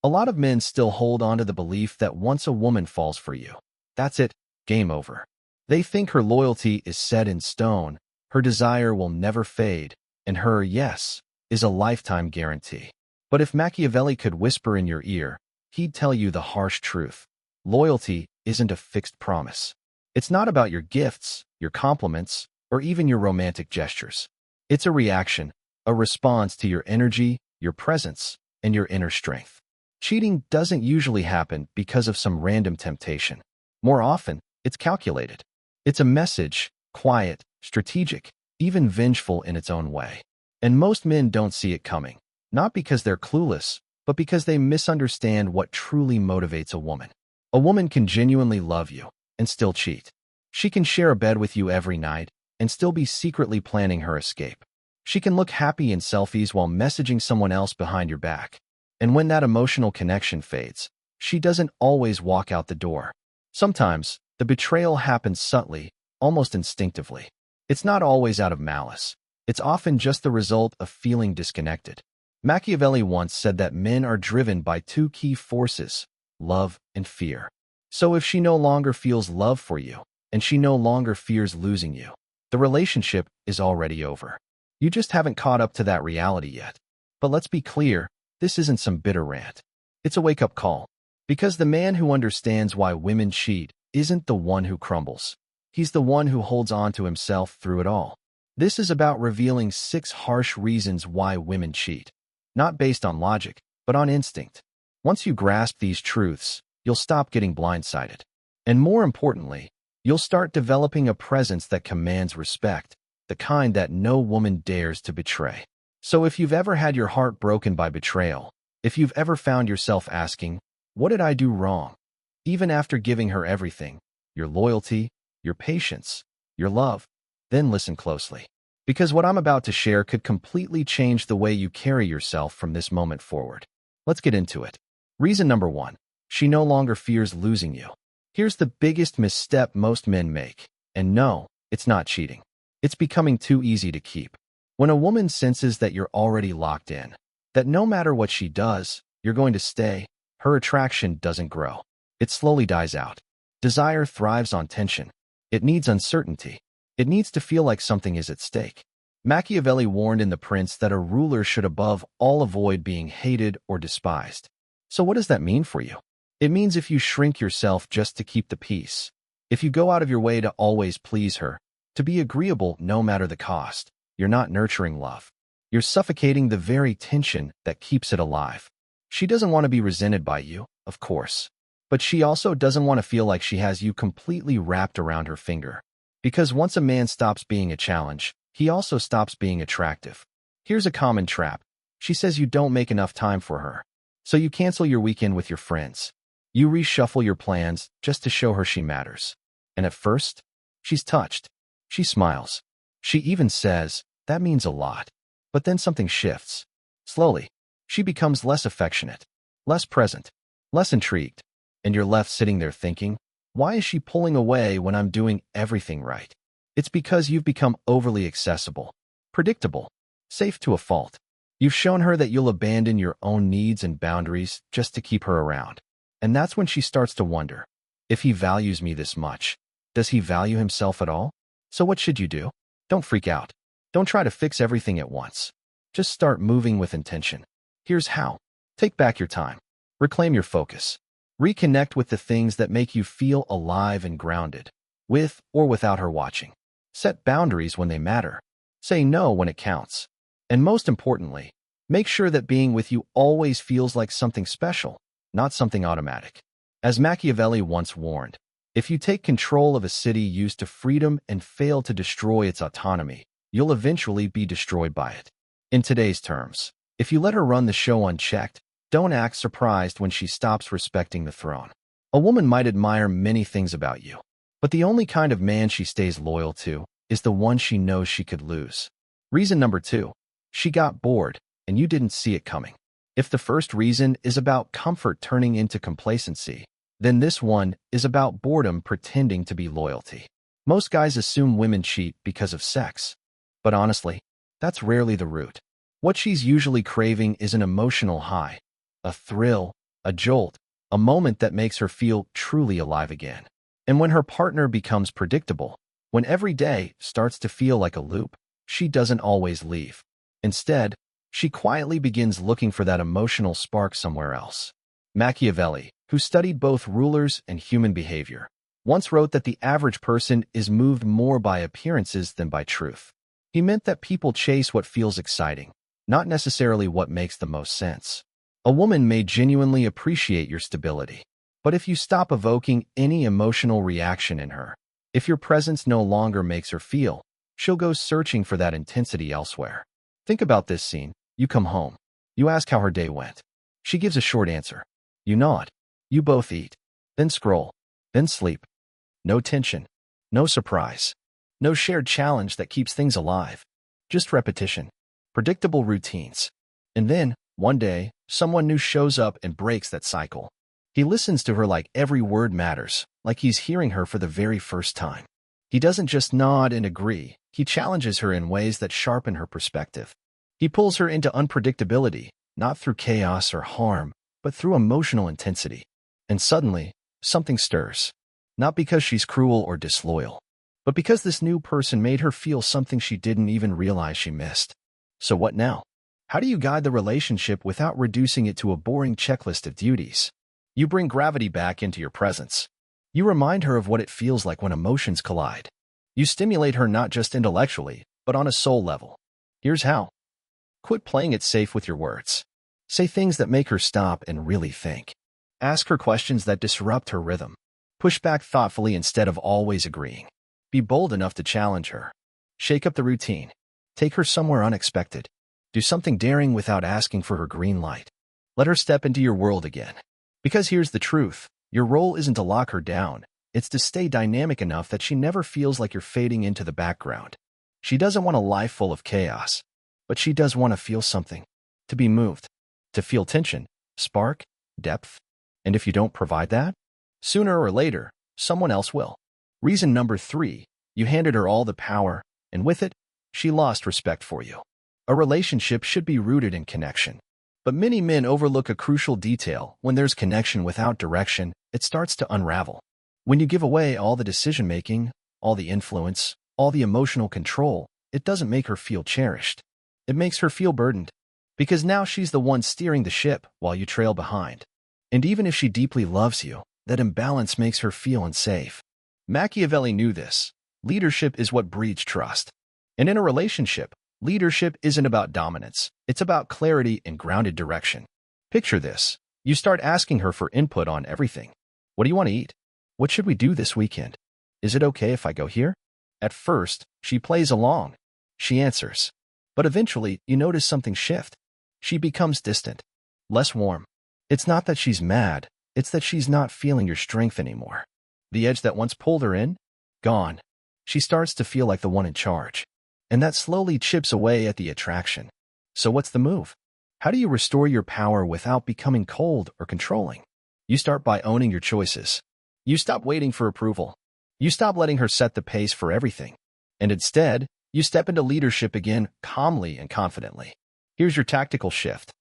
A lot of men still hold on to the belief that once a woman falls for you, that's it, game over. They think her loyalty is set in stone, her desire will never fade, and her yes is a lifetime guarantee. But if Machiavelli could whisper in your ear, he'd tell you the harsh truth. Loyalty isn't a fixed promise. It's not about your gifts, your compliments, or even your romantic gestures. It's a reaction, a response to your energy, your presence, and your inner strength. Cheating doesn't usually happen because of some random temptation. More often, it's calculated. It's a message, quiet, strategic, even vengeful in its own way. And most men don't see it coming, not because they're clueless, but because they misunderstand what truly motivates a woman. A woman can genuinely love you and still cheat. She can share a bed with you every night and still be secretly planning her escape. She can look happy in selfies while messaging someone else behind your back. And when that emotional connection fades, she doesn't always walk out the door. Sometimes, the betrayal happens subtly, almost instinctively. It's not always out of malice. It's often just the result of feeling disconnected. Machiavelli once said that men are driven by two key forces, love and fear. So if she no longer feels love for you, and she no longer fears losing you, the relationship is already over. You just haven't caught up to that reality yet. But let's be clear, this isn't some bitter rant. It's a wake-up call. Because the man who understands why women cheat isn't the one who crumbles. He's the one who holds on to himself through it all. This is about revealing 6 harsh reasons why women cheat. Not based on logic, but on instinct. Once you grasp these truths, you'll stop getting blindsided. And more importantly, you'll start developing a presence that commands respect, the kind that no woman dares to betray. So if you've ever had your heart broken by betrayal, if you've ever found yourself asking, what did I do wrong? Even after giving her everything, your loyalty, your patience, your love, then listen closely. Because what I'm about to share could completely change the way you carry yourself from this moment forward. Let's get into it. Reason number 1. She no longer fears losing you. Here's the biggest misstep most men make. And no, it's not cheating. It's becoming too easy to keep. When a woman senses that you're already locked in, that no matter what she does, you're going to stay, her attraction doesn't grow. It slowly dies out. Desire thrives on tension. It needs uncertainty. It needs to feel like something is at stake. Machiavelli warned in The Prince that a ruler should above all avoid being hated or despised. So what does that mean for you? It means if you shrink yourself just to keep the peace, if you go out of your way to always please her, to be agreeable no matter the cost, you're not nurturing love. You're suffocating the very tension that keeps it alive. She doesn't want to be resented by you, of course. But she also doesn't want to feel like she has you completely wrapped around her finger. Because once a man stops being a challenge, he also stops being attractive. Here's a common trap. She says you don't make enough time for her. So you cancel your weekend with your friends. You reshuffle your plans just to show her she matters. And at first, she's touched. She smiles. She even says, that means a lot. But then something shifts. Slowly, she becomes less affectionate, less present, less intrigued. And you're left sitting there thinking, why is she pulling away when I'm doing everything right? It's because you've become overly accessible, predictable, safe to a fault. You've shown her that you'll abandon your own needs and boundaries just to keep her around. And that's when she starts to wonder, if he values me this much, does he value himself at all? So what should you do? Don't freak out. Don't try to fix everything at once. Just start moving with intention. Here's how. Take back your time. Reclaim your focus. Reconnect with the things that make you feel alive and grounded, with or without her watching. Set boundaries when they matter. Say no when it counts. And most importantly, make sure that being with you always feels like something special, not something automatic. As Machiavelli once warned, if you take control of a city used to freedom and fail to destroy its autonomy, you'll eventually be destroyed by it. In today's terms, if you let her run the show unchecked, don't act surprised when she stops respecting the throne. A woman might admire many things about you, but the only kind of man she stays loyal to is the one she knows she could lose. Reason number 2. She got bored, and you didn't see it coming. If the first reason is about comfort turning into complacency, then this one is about boredom pretending to be loyalty. Most guys assume women cheat because of sex. But honestly, that's rarely the root. What she's usually craving is an emotional high, a thrill, a jolt, a moment that makes her feel truly alive again. And when her partner becomes predictable, when every day starts to feel like a loop, she doesn't always leave. Instead, she quietly begins looking for that emotional spark somewhere else. Machiavelli, who studied both rulers and human behavior, once wrote that the average person is moved more by appearances than by truth. He meant that people chase what feels exciting, not necessarily what makes the most sense. A woman may genuinely appreciate your stability, but if you stop evoking any emotional reaction in her, if your presence no longer makes her feel, she'll go searching for that intensity elsewhere. Think about this scene. You come home. You ask how her day went. She gives a short answer. You nod. You both eat. Then scroll. Then sleep. No tension. No surprise. No shared challenge that keeps things alive. Just repetition. Predictable routines. And then, one day, someone new shows up and breaks that cycle. He listens to her like every word matters, like he's hearing her for the very first time. He doesn't just nod and agree, he challenges her in ways that sharpen her perspective. He pulls her into unpredictability, not through chaos or harm, but through emotional intensity. And suddenly, something stirs. Not because she's cruel or disloyal, but because this new person made her feel something she didn't even realize she missed. So what now? How do you guide the relationship without reducing it to a boring checklist of duties? You bring gravity back into your presence. You remind her of what it feels like when emotions collide. You stimulate her not just intellectually, but on a soul level. Here's how. Quit playing it safe with your words. Say things that make her stop and really think. Ask her questions that disrupt her rhythm. Push back thoughtfully instead of always agreeing. Be bold enough to challenge her. Shake up the routine. Take her somewhere unexpected. Do something daring without asking for her green light. Let her step into your world again. Because here's the truth. Your role isn't to lock her down. It's to stay dynamic enough that she never feels like you're fading into the background. She doesn't want a life full of chaos, but she does want to feel something. To be moved. To feel tension, spark, depth. And if you don't provide that, sooner or later, someone else will. Reason number 3, you handed her all the power, and with it, she lost respect for you. A relationship should be rooted in connection. But many men overlook a crucial detail. When there's connection without direction, it starts to unravel. When you give away all the decision-making, all the influence, all the emotional control, it doesn't make her feel cherished. It makes her feel burdened. Because now she's the one steering the ship while you trail behind. And even if she deeply loves you, that imbalance makes her feel unsafe. Machiavelli knew this. Leadership is what breeds trust. And in a relationship, leadership isn't about dominance. It's about clarity and grounded direction. Picture this. You start asking her for input on everything. What do you want to eat? What should we do this weekend? Is it okay if I go here? At first, she plays along. She answers. But eventually, you notice something shift. She becomes distant, less warm. It's not that she's mad. It's that she's not feeling your strength anymore. The edge that once pulled her in? Gone. She starts to feel like the one in charge. And that slowly chips away at the attraction. So what's the move? How do you restore your power without becoming cold or controlling? You start by owning your choices. You stop waiting for approval. You stop letting her set the pace for everything. And instead, you step into leadership again calmly and confidently. Here's your tactical shift.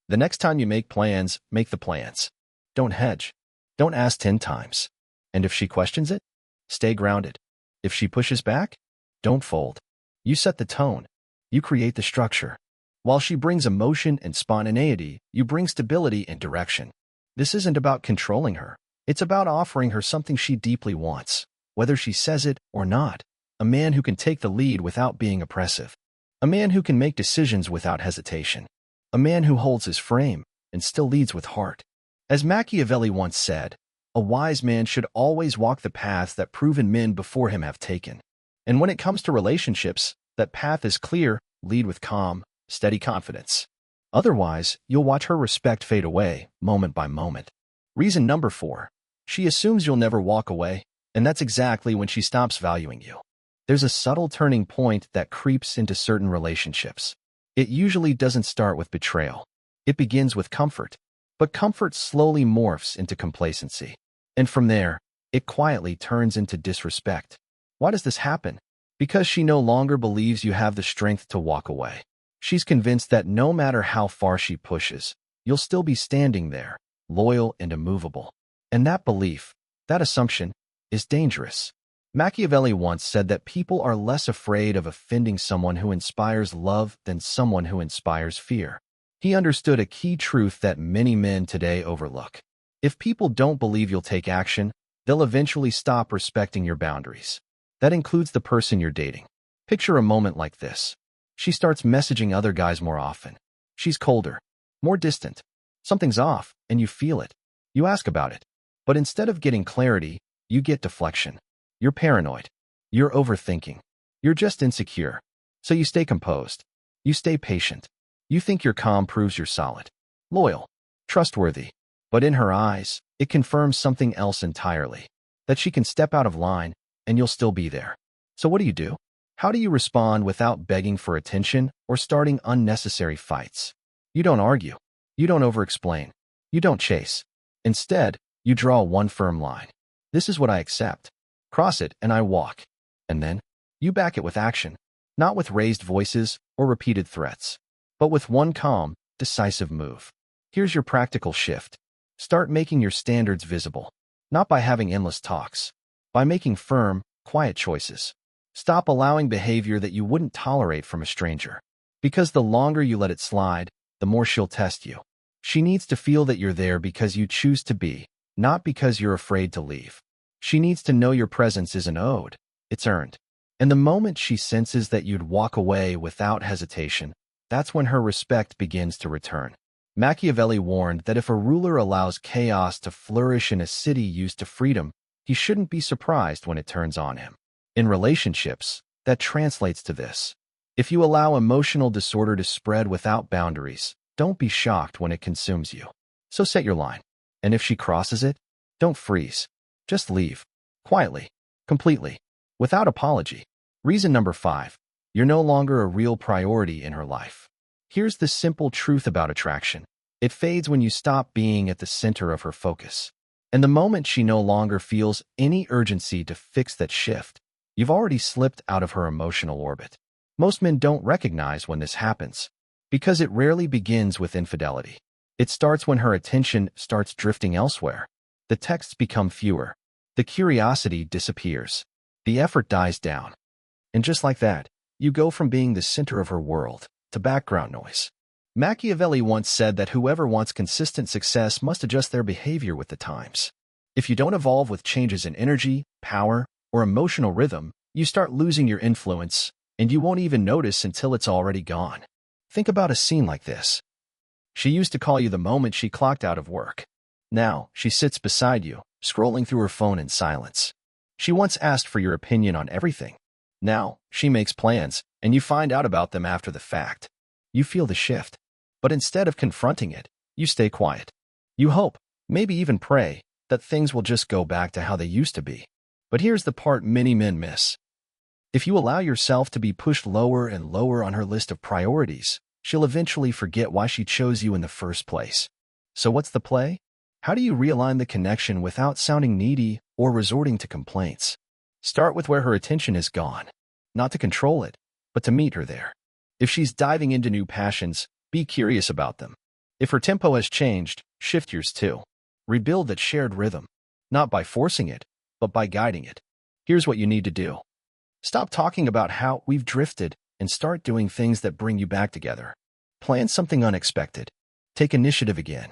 The next time you make plans, make the plans. Don't hedge. Don't ask 10 times. And if she questions it, stay grounded. If she pushes back, don't fold. You set the tone. You create the structure. While she brings emotion and spontaneity, you bring stability and direction. This isn't about controlling her. It's about offering her something she deeply wants, whether she says it or not. A man who can take the lead without being oppressive. A man who can make decisions without hesitation. A man who holds his frame and still leads with heart. As Machiavelli once said, a wise man should always walk the paths that proven men before him have taken. And when it comes to relationships, that path is clear. Lead with calm, steady confidence. Otherwise, you'll watch her respect fade away, moment by moment. Reason number 4. She assumes you'll never walk away, and that's exactly when she stops valuing you. There's a subtle turning point that creeps into certain relationships. It usually doesn't start with betrayal. It begins with comfort. But comfort slowly morphs into complacency. And from there, it quietly turns into disrespect. Why does this happen? Because she no longer believes you have the strength to walk away. She's convinced that no matter how far she pushes, you'll still be standing there, loyal and immovable. And that belief, that assumption, is dangerous. Machiavelli once said that people are less afraid of offending someone who inspires love than someone who inspires fear. He understood a key truth that many men today overlook. If people don't believe you'll take action, they'll eventually stop respecting your boundaries. That includes the person you're dating. Picture a moment like this. She starts messaging other guys more often. She's colder, more distant. Something's off, and you feel it. You ask about it. But instead of getting clarity, you get deflection. You're paranoid. You're overthinking. You're just insecure. So you stay composed. You stay patient. You think your calm proves you're solid, loyal, trustworthy. But in her eyes, it confirms something else entirely. That she can step out of line, and you'll still be there. So what do? How do you respond without begging for attention or starting unnecessary fights? You don't argue. You don't over-explain. You don't chase. Instead, you draw one firm line. This is what I accept. Cross it and I walk. And then, you back it with action, not with raised voices or repeated threats, but with one calm, decisive move. Here's your practical shift. Start making your standards visible, not by having endless talks, by making firm, quiet choices. Stop allowing behavior that you wouldn't tolerate from a stranger. Because the longer you let it slide, the more she'll test you. She needs to feel that you're there because you choose to be, not because you're afraid to leave. She needs to know your presence isn't owed, it's earned. And the moment she senses that you'd walk away without hesitation, that's when her respect begins to return. Machiavelli warned that if a ruler allows chaos to flourish in a city used to freedom, he shouldn't be surprised when it turns on him. In relationships, that translates to this. If you allow emotional disorder to spread without boundaries, don't be shocked when it consumes you. So set your line. And if she crosses it, don't freeze. Just leave. Quietly. Completely. Without apology. Reason number 5. You're no longer a real priority in her life. Here's the simple truth about attraction. It fades when you stop being at the center of her focus. And the moment she no longer feels any urgency to fix that shift, you've already slipped out of her emotional orbit. Most men don't recognize when this happens, because it rarely begins with infidelity. It starts when her attention starts drifting elsewhere. The texts become fewer. The curiosity disappears. The effort dies down. And just like that, you go from being the center of her world to background noise. Machiavelli once said that whoever wants consistent success must adjust their behavior with the times. If you don't evolve with changes in energy, power, or emotional rhythm, you start losing your influence, and you won't even notice until it's already gone. Think about a scene like this. She used to call you the moment she clocked out of work. Now, she sits beside you, scrolling through her phone in silence. She once asked for your opinion on everything. Now, she makes plans, and you find out about them after the fact. You feel the shift. But instead of confronting it, you stay quiet. You hope, maybe even pray, that things will just go back to how they used to be. But here's the part many men miss. If you allow yourself to be pushed lower and lower on her list of priorities, she'll eventually forget why she chose you in the first place. So what's the play? How do you realign the connection without sounding needy or resorting to complaints? Start with where her attention is gone. Not to control it, but to meet her there. If she's diving into new passions, be curious about them. If her tempo has changed, shift yours too. Rebuild that shared rhythm, not by forcing it, but by guiding it. Here's what you need to do. Stop talking about how we've drifted and start doing things that bring you back together. Plan something unexpected. Take initiative again.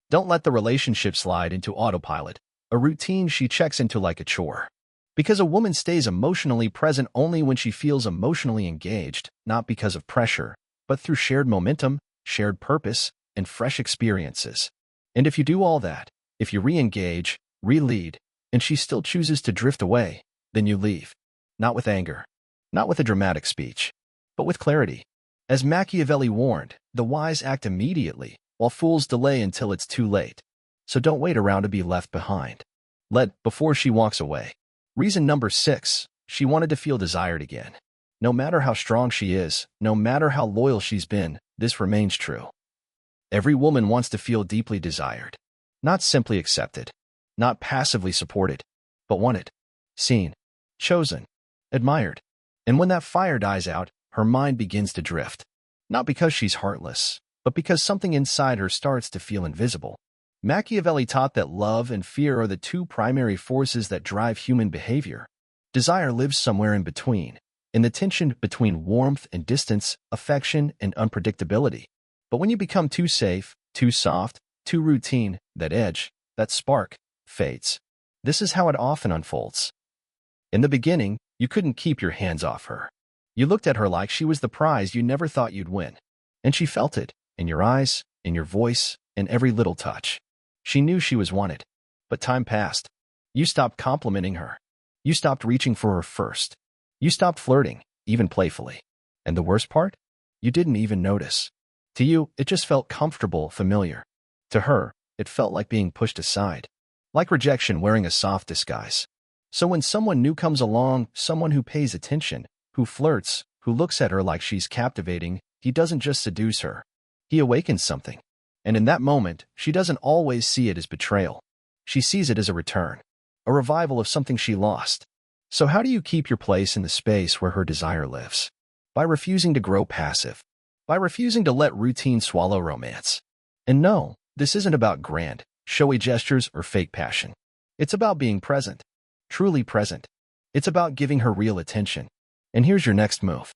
Don't let the relationship slide into autopilot, a routine she checks into like a chore. Because a woman stays emotionally present only when she feels emotionally engaged, not because of pressure, but through shared momentum, shared purpose, and fresh experiences. And if you do all that, if you re-engage, re-lead, and she still chooses to drift away, then you leave. Not with anger, not with a dramatic speech, but with clarity. As Machiavelli warned, the wise act immediately, while fools delay until it's too late. So don't wait around to be left behind. Before she walks away. Reason number 6, she wanted to feel desired again. No matter how strong she is, no matter how loyal she's been, this remains true. Every woman wants to feel deeply desired. Not simply accepted, not passively supported, but wanted, seen, chosen, admired. And when that fire dies out, her mind begins to drift. Not because she's heartless, but because something inside her starts to feel invisible. Machiavelli taught that love and fear are the two primary forces that drive human behavior. Desire lives somewhere in between, in the tension between warmth and distance, affection and unpredictability. But when you become too safe, too soft, too routine, that edge, that spark, fades. This is how it often unfolds. In the beginning, you couldn't keep your hands off her. You looked at her like she was the prize you never thought you'd win. And she felt it, in your eyes, in your voice, in every little touch. She knew she was wanted. But time passed. You stopped complimenting her. You stopped reaching for her first. You stopped flirting, even playfully. And the worst part? You didn't even notice. To you, it just felt comfortable, familiar. To her, it felt like being pushed aside. Like rejection wearing a soft disguise. So when someone new comes along, someone who pays attention, who flirts, who looks at her like she's captivating, he doesn't just seduce her. He awakens something. And in that moment, she doesn't always see it as betrayal. She sees it as a return, a revival of something she lost. So how do you keep your place in the space where her desire lives? By refusing to grow passive. By refusing to let routine swallow romance. And no, this isn't about grand, showy gestures or fake passion. It's about being present. Truly present. It's about giving her real attention. And here's your next move.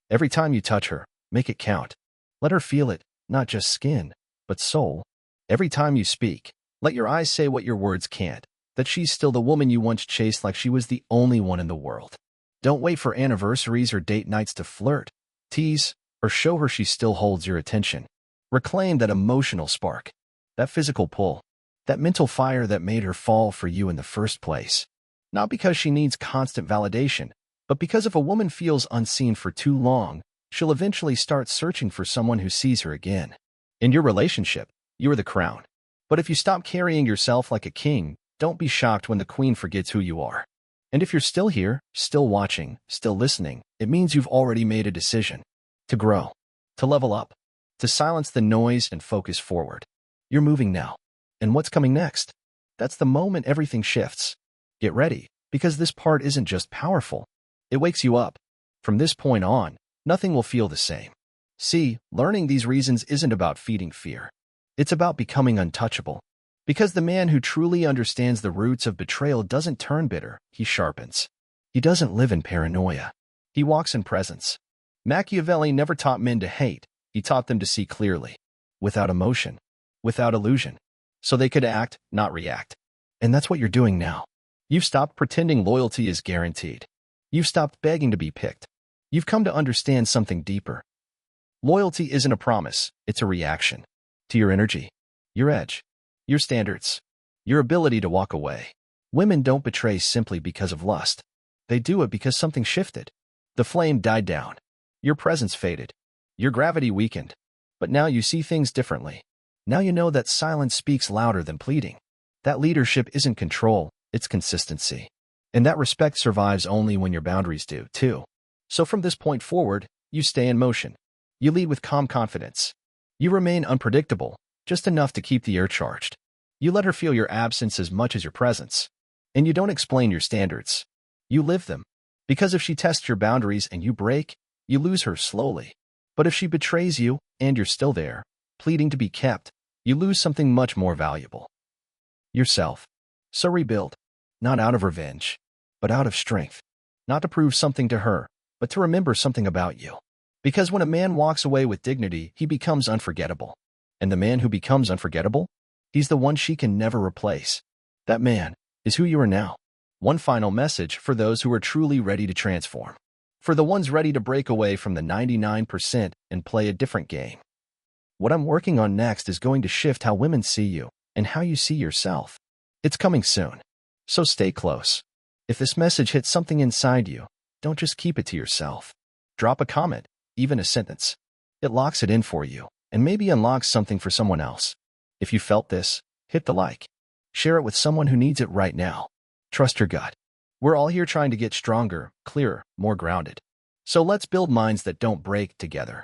Every time you touch her, make it count. Let her feel it, not just skin, but soul. Every time you speak, let your eyes say what your words can't, that she's still the woman you once chased like she was the only one in the world. Don't wait for anniversaries or date nights to flirt, tease, or show her she still holds your attention. Reclaim that emotional spark, that physical pull, that mental fire that made her fall for you in the first place. Not because she needs constant validation, but because if a woman feels unseen for too long, she'll eventually start searching for someone who sees her again. In your relationship, you are the crown. But if you stop carrying yourself like a king, don't be shocked when the queen forgets who you are. And if you're still here, still watching, still listening, it means you've already made a decision. To grow. To level up. To silence the noise and focus forward. You're moving now. And what's coming next? That's the moment everything shifts. Get ready, because this part isn't just powerful. It wakes you up. From this point on, nothing will feel the same. See, learning these reasons isn't about feeding fear. It's about becoming untouchable. Because the man who truly understands the roots of betrayal doesn't turn bitter, he sharpens. He doesn't live in paranoia. He walks in presence. Machiavelli never taught men to hate. He taught them to see clearly. Without emotion. Without illusion. So they could act, not react. And that's what you're doing now. You've stopped pretending loyalty is guaranteed. You've stopped begging to be picked. You've come to understand something deeper. Loyalty isn't a promise, it's a reaction. To your energy, your edge, your standards, your ability to walk away. Women don't betray simply because of lust. They do it because something shifted. The flame died down. Your presence faded. Your gravity weakened. But now you see things differently. Now you know that silence speaks louder than pleading. That leadership isn't control, it's consistency. And that respect survives only when your boundaries do, too. So from this point forward, you stay in motion. You lead with calm confidence. You remain unpredictable, just enough to keep the air charged. You let her feel your absence as much as your presence. And you don't explain your standards. You live them. Because if she tests your boundaries and you break, you lose her slowly. But if she betrays you, and you're still there, pleading to be kept, you lose something much more valuable. Yourself. So rebuild. Not out of revenge, but out of strength. Not to prove something to her, but to remember something about you. Because when a man walks away with dignity, he becomes unforgettable. And the man who becomes unforgettable? He's the one she can never replace. That man is who you are now. One final message for those who are truly ready to transform. For the ones ready to break away from the 99% and play a different game. What I'm working on next is going to shift how women see you and how you see yourself. It's coming soon. So stay close. If this message hits something inside you, don't just keep it to yourself. Drop a comment, even a sentence. It locks it in for you, and maybe unlocks something for someone else. If you felt this, hit the like. Share it with someone who needs it right now. Trust your gut. We're all here trying to get stronger, clearer, more grounded. So let's build minds that don't break together.